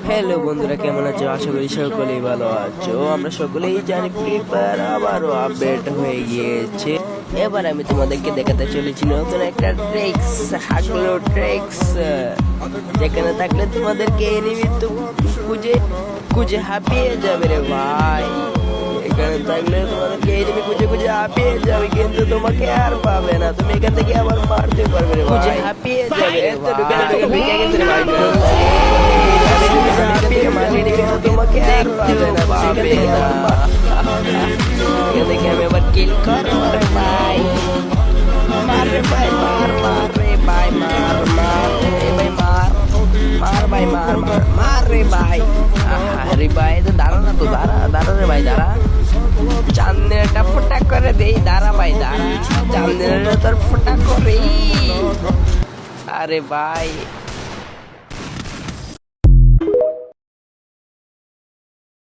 Hello বন্ধুরা, কেমন আছো? আশা করি সকলেই ভালো আছো। আমরা সকলেই জানি ফ্রি ফায়ার আবারও আপডেট হয়ে গিয়েছে। এবার আমি তোমাদেরকে দেখাতে চলেছি নতুন একটা ট্রিক্স, হাগলো ট্রিক্স, যেখানে থাকলে তোমাদেরকে এনিমি তো খুঁজে খুঁজে হাঁপিয়ে যাবে রে ভাই। এখানে থাকলে তোমাদেরকে এনিমি খুঁজে খুঁজে হাঁপিয়ে যাবে, কিন্তু তোমাকে আর পাবে না। তুমি এখান থেকে আবার মারতে পারবে রে ভাই, হাঁপিয়ে যাবে রে ভাই। তোমাকে আর পাবে না, পাবে না। দেখে আমি আবার কিল করবো রে ভাই। মার রে ভাই, মার মার রে ভাই, মার মার রে ভাই, মার মার ভাই, মার মার মার রে ভাই। আরে ভাই তো দাঁড়া না, তো দাঁড়া দাঁড়া রে ভাই, দাঁড়া। চান্দিনাটা ফোটা করে দেই, দাঁড়া ভাই দাঁড়া। চান্দিনাটা তোর ফোটা করে। আরে ভাই